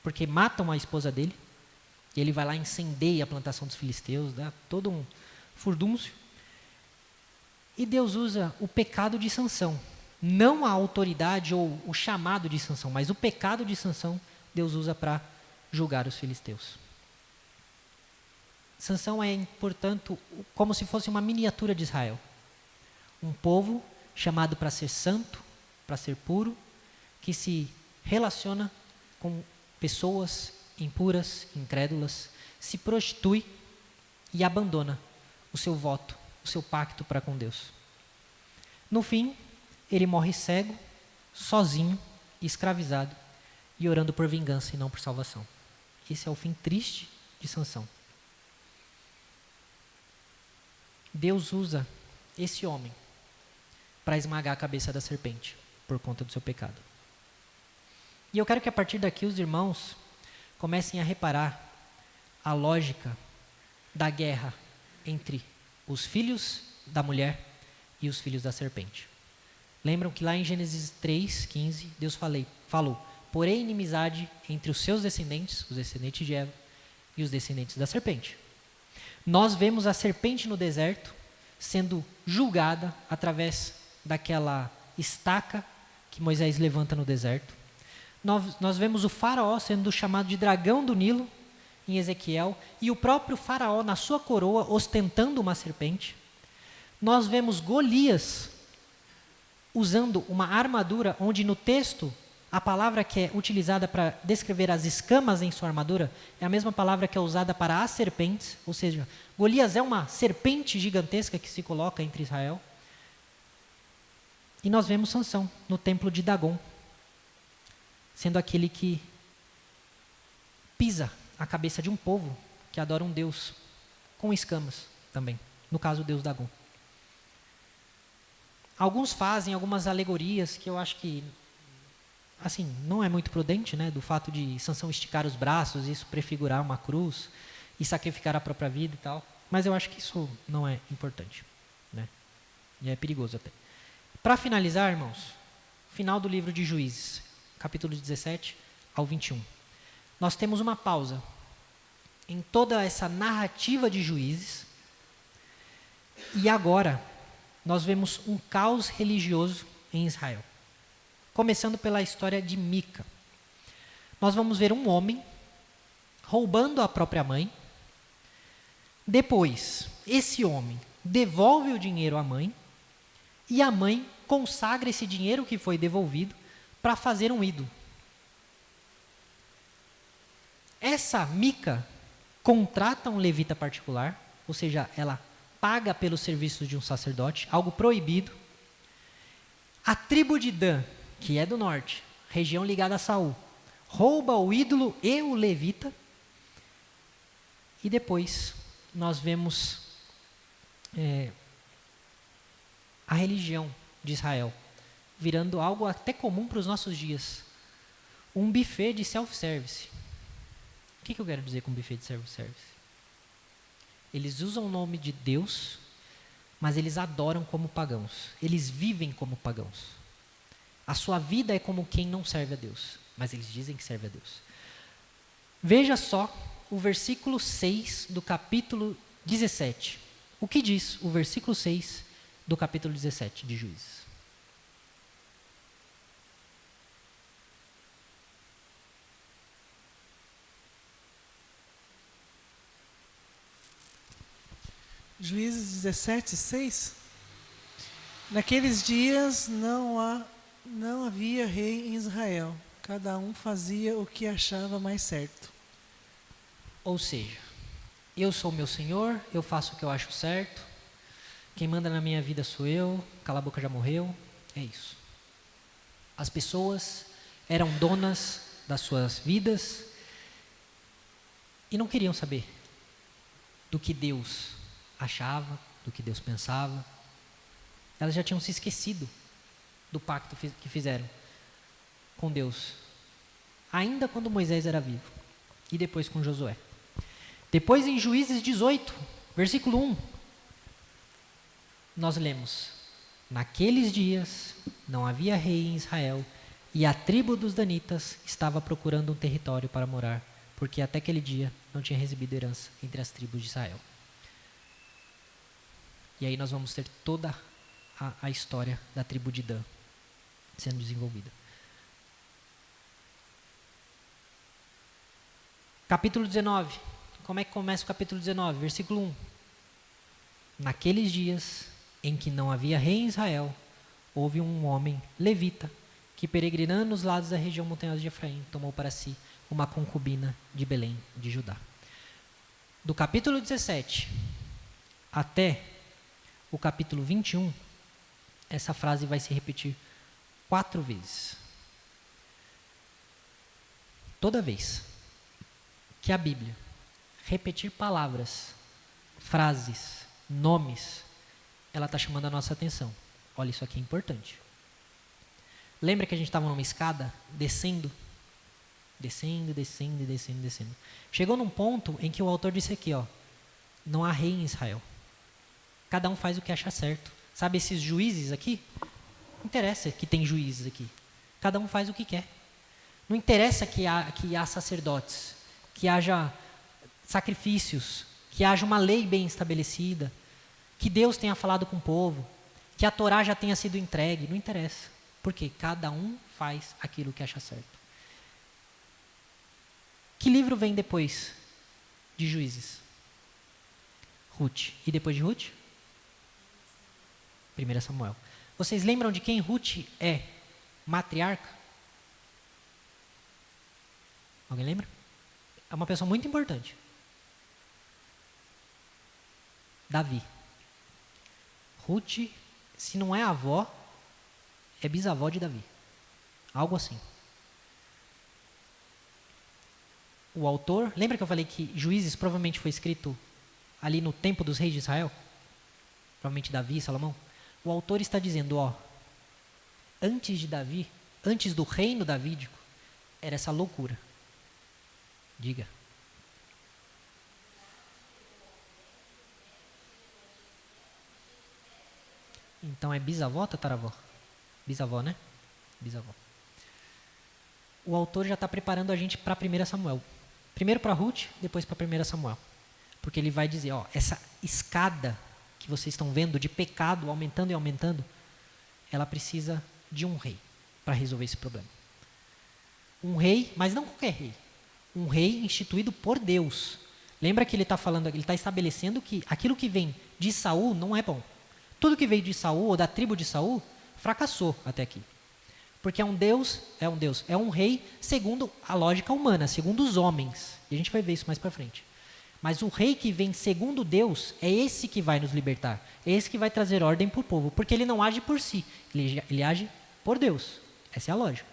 porque matam a esposa dele, e ele vai lá e incendeia a plantação dos filisteus, dá todo um furdúncio. E Deus usa o pecado de Sansão, não a autoridade ou o chamado de Sansão, mas o pecado de Sansão, Deus usa para julgar os filisteus. Sansão é, portanto, como se fosse uma miniatura de Israel. Um povo chamado para ser santo, para ser puro, que se relaciona com pessoas impuras, incrédulas, se prostitui e abandona o seu voto, o seu pacto para com Deus. No fim, ele morre cego, sozinho, escravizado e orando por vingança e não por salvação. Esse é o fim triste de Sansão. Deus usa esse homem para esmagar a cabeça da serpente por conta do seu pecado. E eu quero que a partir daqui os irmãos comecem a reparar a lógica da guerra entre os filhos da mulher e os filhos da serpente. Lembram que lá em Gênesis 3:15, Deus falou: porém inimizade entre os seus descendentes, os descendentes de Eva, e os descendentes da serpente. Nós vemos a serpente no deserto sendo julgada através daquela estaca que Moisés levanta no deserto. Nós vemos o faraó sendo chamado de dragão do Nilo em Ezequiel, e o próprio faraó na sua coroa ostentando uma serpente. Nós vemos Golias usando uma armadura onde no texto a palavra que é utilizada para descrever as escamas em sua armadura é a mesma palavra que é usada para as serpentes, ou seja, Golias é uma serpente gigantesca que se coloca entre Israel. E nós vemos Sansão no templo de Dagon, sendo aquele que pisa a cabeça de um povo que adora um Deus com escamas também, no caso o Deus Dagon. Alguns fazem algumas alegorias que eu acho que assim, não é muito prudente, né, do fato de Sansão esticar os braços, isso prefigurar uma cruz e sacrificar a própria vida e tal, mas eu acho que isso não é importante, né, e é perigoso até. Para finalizar, irmãos, final do livro de Juízes, capítulo 17 ao 21. Nós temos uma pausa em toda essa narrativa de Juízes, e agora nós vemos um caos religioso em Israel. Começando pela história de Mica. Nós vamos ver um homem roubando a própria mãe. Depois, esse homem devolve o dinheiro à mãe e a mãe consagra esse dinheiro que foi devolvido para fazer um ídolo. Essa Mica contrata um levita particular, ou seja, ela paga pelos serviços de um sacerdote, algo proibido. A tribo de Dan, que é do norte, região ligada a Saul, rouba o ídolo e o levita. E depois nós vemos a religião de Israel virando algo até comum para os nossos dias. um buffet de self-service. O que eu quero dizer com buffet de self-service? Eles usam o nome de Deus, mas eles adoram como pagãos. Eles vivem como pagãos. A sua vida é como quem não serve a Deus, mas eles dizem que serve a Deus. Veja só o versículo 6 do capítulo 17. O que diz o versículo 6 do capítulo 17 de Juízes? Juízes 17, 6. Naqueles dias não havia rei em Israel. Cada um fazia o que achava mais certo. Ou seja, eu sou meu Senhor, eu faço o que eu acho certo, quem manda na minha vida sou eu, cala a boca, já morreu, é isso. As pessoas eram donas das suas vidas e não queriam saber do que Deus achava, do que Deus pensava. Elas já tinham se esquecido do pacto que fizeram com Deus, ainda quando Moisés era vivo, e depois com Josué. Depois em Juízes 18, versículo 1, nós lemos: naqueles dias não havia rei em Israel, e a tribo dos danitas estava procurando um território para morar, porque até aquele dia não tinha recebido herança entre as tribos de Israel. E aí nós vamos ter toda a história da tribo de Dan sendo desenvolvida. Capítulo 19. Como é que começa o capítulo 19? Versículo 1. Naqueles dias em que não havia rei em Israel, houve um homem levita que, peregrinando nos lados da região montanhosa de Efraim, tomou para si uma concubina de Belém, de Judá. Do capítulo 17 até o capítulo 21, essa frase vai se repetir 4 vezes. Toda vez que a Bíblia repetir palavras, frases, nomes, ela está chamando a nossa atenção. Olha, isso aqui é importante. Lembra que a gente estava numa escada, descendo? Descendo, descendo, descendo, descendo. Chegou num ponto em que o autor disse aqui, não há rei em Israel. Cada um faz o que acha certo. Sabe esses juízes aqui? Não interessa que tem juízes aqui. Cada um faz o que quer. Não interessa que há sacerdotes, que haja sacrifícios, que haja uma lei bem estabelecida, que Deus tenha falado com o povo, que a Torá já tenha sido entregue. Não interessa. Porque cada um faz aquilo que acha certo. Que livro vem depois de Juízes? Ruth. E depois de Ruth? 1 Samuel. Vocês lembram de quem Ruth é matriarca? Alguém lembra? É uma pessoa muito importante. Davi. Ruth, se não é avó, é bisavó de Davi. Algo assim. O autor, lembra que eu falei que Juízes provavelmente foi escrito ali no tempo dos reis de Israel? Provavelmente Davi e Salomão. O autor está dizendo, antes de Davi, antes do reino davídico, era essa loucura. Diga. Então é bisavó ou tataravó? Bisavó, né? Bisavó. O autor já está preparando a gente para 1 Samuel. Primeiro para Ruth, depois para 1 Samuel. Porque ele vai dizer, essa escada que vocês estão vendo de pecado aumentando e aumentando, ela precisa de um rei para resolver esse problema. Um rei, mas não qualquer rei. Um rei instituído por Deus. Lembra que ele está falando, ele está estabelecendo que aquilo que vem de Saul não é bom. Tudo que veio de Saul ou da tribo de Saul fracassou até aqui. Porque é um rei segundo a lógica humana, segundo os homens. E a gente vai ver isso mais para frente. Mas o rei que vem segundo Deus é esse que vai nos libertar. É esse que vai trazer ordem para o povo. Porque ele não age por si, ele age por Deus. Essa é a lógica.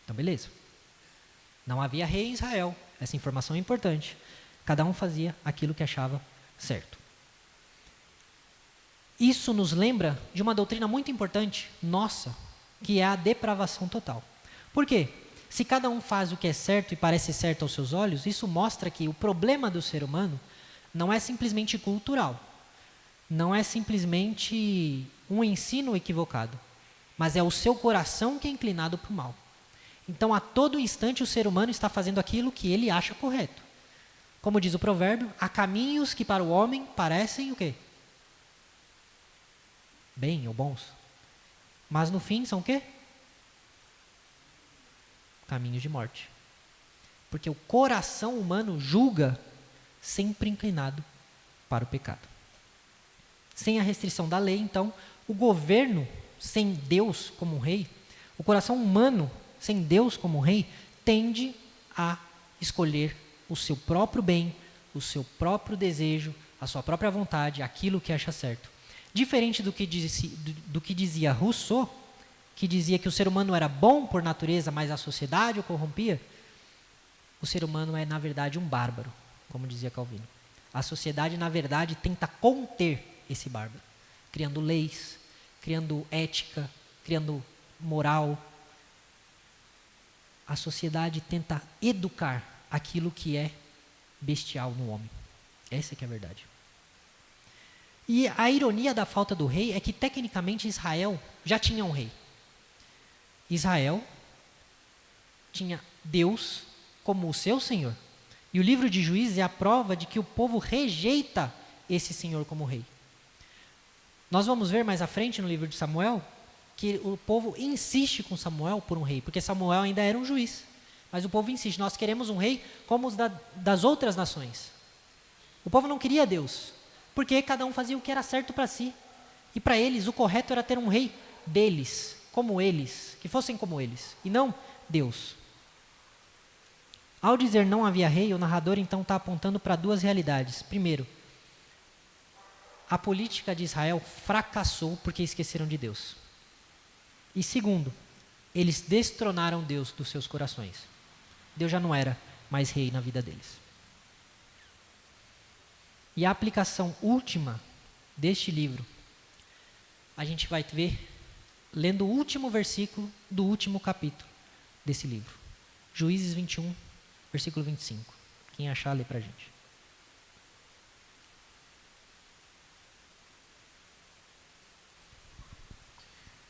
Então, beleza. Não havia rei em Israel. Essa informação é importante. Cada um fazia aquilo que achava certo. Isso nos lembra de uma doutrina muito importante, nossa, que é a depravação total. Por quê? Se cada um faz o que é certo e parece certo aos seus olhos, isso mostra que o problema do ser humano não é simplesmente cultural, não é simplesmente um ensino equivocado, mas é o seu coração que é inclinado para o mal. Então, a todo instante, o ser humano está fazendo aquilo que ele acha correto. Como diz o provérbio, há caminhos que para o homem parecem o quê? Bem ou bons. Mas no fim são o quê? Caminhos de morte. Porque o coração humano julga sempre inclinado para o pecado. Sem a restrição da lei, então, o governo sem Deus como rei, o coração humano sem Deus como rei, tende a escolher o seu próprio bem, o seu próprio desejo, a sua própria vontade, aquilo que acha certo. Diferente do que dizia Rousseau, que dizia que o ser humano era bom por natureza, mas a sociedade o corrompia, o ser humano é, na verdade, um bárbaro, como dizia Calvino. A sociedade, na verdade, tenta conter esse bárbaro, criando leis, criando ética, criando moral. A sociedade tenta educar aquilo que é bestial no homem. Essa que é a verdade. E a ironia da falta do rei é que, tecnicamente, Israel já tinha um rei. Israel tinha Deus como o seu Senhor. E o livro de Juízes é a prova de que o povo rejeita esse Senhor como rei. Nós vamos ver mais à frente no livro de Samuel que o povo insiste com Samuel por um rei, porque Samuel ainda era um juiz. Mas o povo insiste, nós queremos um rei como os das outras nações. O povo não queria Deus, porque cada um fazia o que era certo para si. E para eles, o correto era ter um rei deles, como eles, que fossem como eles, e não Deus. Ao dizer não havia rei, o narrador então está apontando para duas realidades. Primeiro, a política de Israel fracassou porque esqueceram de Deus. E segundo, eles destronaram Deus dos seus corações. Deus já não era mais rei na vida deles. E a aplicação última deste livro, a gente vai ver lendo o último versículo do último capítulo desse livro. Juízes 21, versículo 25. Quem achar, lê para a gente.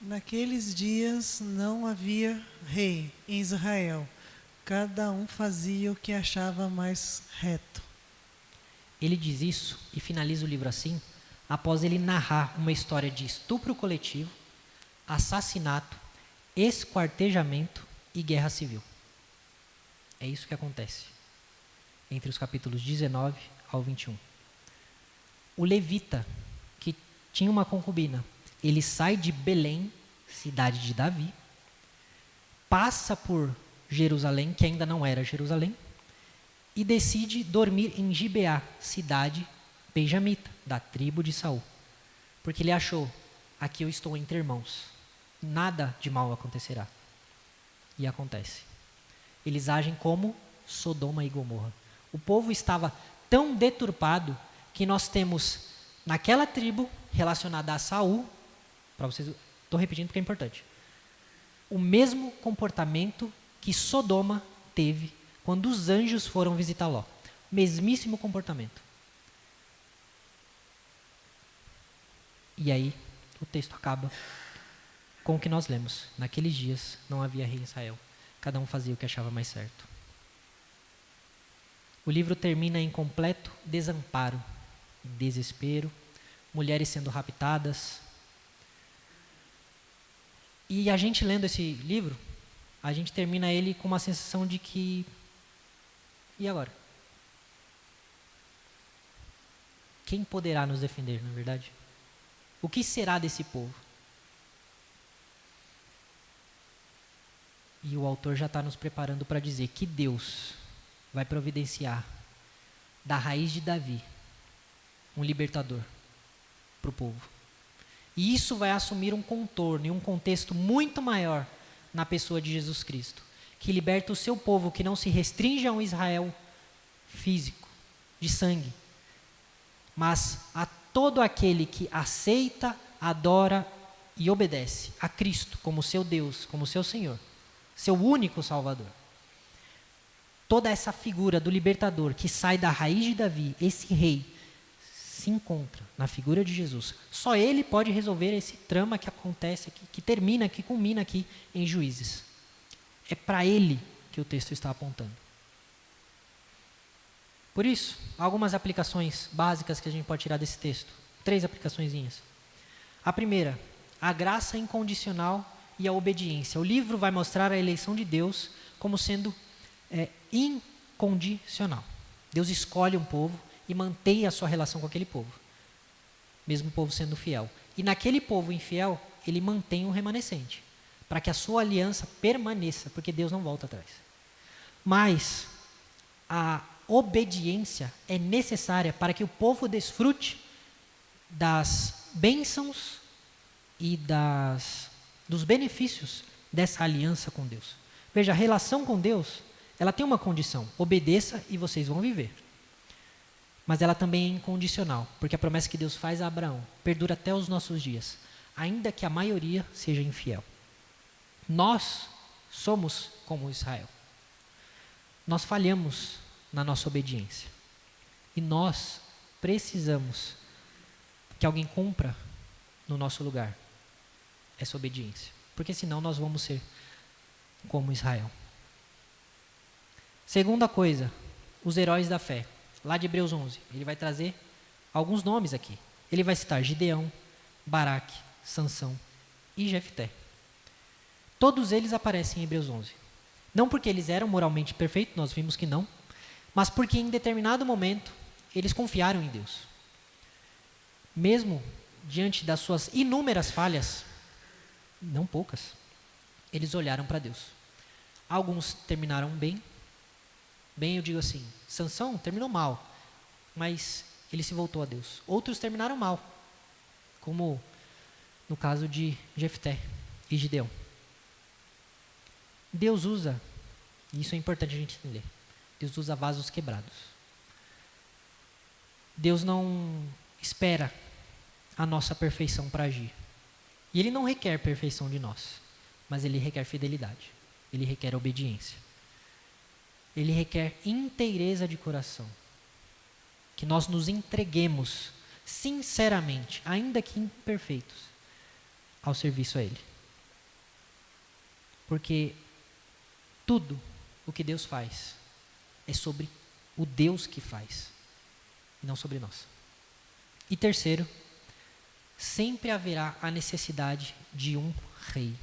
Naqueles dias não havia rei em Israel. Cada um fazia o que achava mais reto. Ele diz isso e finaliza o livro assim, após ele narrar uma história de estupro coletivo, assassinato, esquartejamento e guerra civil. É isso que acontece entre os capítulos 19 ao 21. O levita, que tinha uma concubina, ele sai de Belém, cidade de Davi, passa por Jerusalém, que ainda não era Jerusalém, e decide dormir em Gibeá, cidade benjamita, da tribo de Saul. Porque ele achou, aqui eu estou entre irmãos, nada de mal acontecerá. E acontece. Eles agem como Sodoma e Gomorra. O povo estava tão deturpado que nós temos naquela tribo relacionada a Saul, para vocês, estou repetindo porque é importante, o mesmo comportamento que Sodoma teve quando os anjos foram visitar Ló. Mesmíssimo comportamento. E aí, o texto acaba com o que nós lemos. Naqueles dias não havia rei em Israel. Cada um fazia o que achava mais certo. O livro termina em completo desamparo, desespero, mulheres sendo raptadas. E a gente lendo esse livro, a gente termina ele com uma sensação de que... E agora? Quem poderá nos defender, não é verdade? O que será desse povo? E o autor já está nos preparando para dizer que Deus vai providenciar da raiz de Davi um libertador para o povo. E isso vai assumir um contorno e um contexto muito maior na pessoa de Jesus Cristo, que liberta o seu povo, que não se restringe a um Israel físico, de sangue, mas a todo aquele que aceita, adora e obedece a Cristo como seu Deus, como seu Senhor. seu único Salvador. Toda essa figura do libertador que sai da raiz de Davi, esse rei, se encontra na figura de Jesus. Só ele pode resolver esse trama que acontece aqui, que termina, que culmina aqui em Juízes. É para ele que o texto está apontando. Por isso, algumas aplicações básicas que a gente pode tirar desse texto. 3 aplicaçõezinhas. A primeira, a graça incondicional e a obediência. O livro vai mostrar a eleição de Deus como sendo incondicional. Deus escolhe um povo e mantém a sua relação com aquele povo, mesmo o povo sendo fiel. E naquele povo infiel, ele mantém um remanescente, para que a sua aliança permaneça, porque Deus não volta atrás. Mas a obediência é necessária para que o povo desfrute das bênçãos e dos benefícios dessa aliança com Deus. Veja, a relação com Deus, ela tem uma condição: obedeça e vocês vão viver. Mas ela também é incondicional, porque a promessa que Deus faz a Abraão perdura até os nossos dias, ainda que a maioria seja infiel. Nós somos como Israel. Nós falhamos na nossa obediência. E nós precisamos que alguém cumpra no nosso lugar essa obediência, porque senão nós vamos ser como Israel. Segunda coisa, os heróis da fé. Lá de Hebreus 11, ele vai trazer alguns nomes aqui. Ele vai citar Gideão, Baraque, Sansão e Jefté. Todos eles aparecem em Hebreus 11. Não porque eles eram moralmente perfeitos, nós vimos que não, mas porque em determinado momento eles confiaram em Deus. Mesmo diante das suas inúmeras falhas, não poucas, eles olharam para Deus. Alguns terminaram bem, eu digo assim, Sansão terminou mal, mas ele se voltou a Deus. Outros terminaram mal, como no caso de Jefté e Gideão. Deus usa, e isso é importante a gente entender, Deus usa vasos quebrados. Deus não espera a nossa perfeição para agir. E Ele não requer perfeição de nós, mas Ele requer fidelidade, Ele requer obediência. Ele requer inteireza de coração. Que nós nos entreguemos sinceramente, ainda que imperfeitos, ao serviço a Ele. Porque tudo o que Deus faz é sobre o Deus que faz, e não sobre nós. E terceiro, sempre haverá a necessidade de um rei.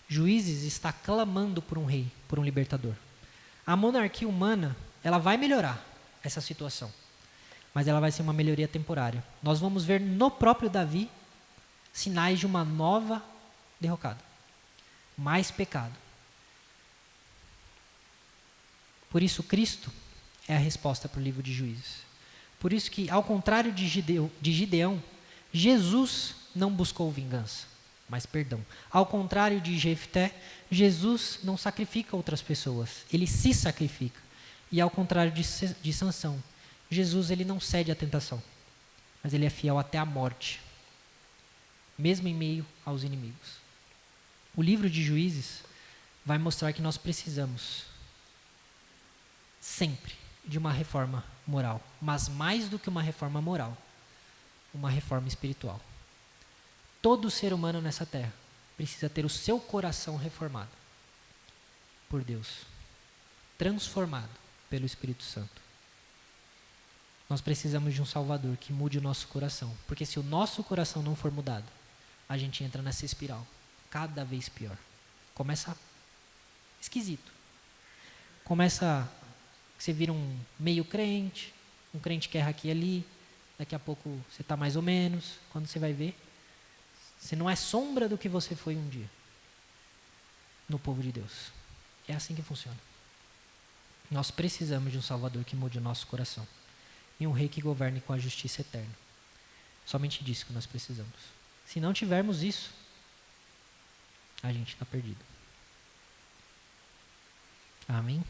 Juízes está clamando por um rei, por um libertador. A monarquia humana, ela vai melhorar essa situação, mas ela vai ser uma melhoria temporária. Nós vamos ver no próprio Davi sinais de uma nova derrocada, mais pecado. Por isso Cristo é a resposta para o livro de Juízes. Por isso que, ao contrário de Gideão, Jesus não buscou vingança, mas perdão. Ao contrário de Jefté, Jesus não sacrifica outras pessoas, ele se sacrifica. E ao contrário de Sansão, Jesus ele não cede à tentação, mas ele é fiel até a morte, mesmo em meio aos inimigos. O livro de Juízes vai mostrar que nós precisamos sempre de uma reforma moral, mas mais do que uma reforma moral, uma reforma espiritual. Todo ser humano nessa terra precisa ter o seu coração reformado por Deus, transformado pelo Espírito Santo. Nós precisamos de um Salvador que mude o nosso coração, porque se o nosso coração não for mudado, a gente entra nessa espiral, cada vez pior. Começa esquisito. Começa, você vira um meio crente, um crente que erra aqui e ali, daqui a pouco você está mais ou menos, quando você vai ver, você não é sombra do que você foi um dia no povo de Deus. É assim que funciona. Nós precisamos de um Salvador que mude o nosso coração e um rei que governe com a justiça eterna. Somente disso que nós precisamos. Se não tivermos isso, a gente está perdido. Amém?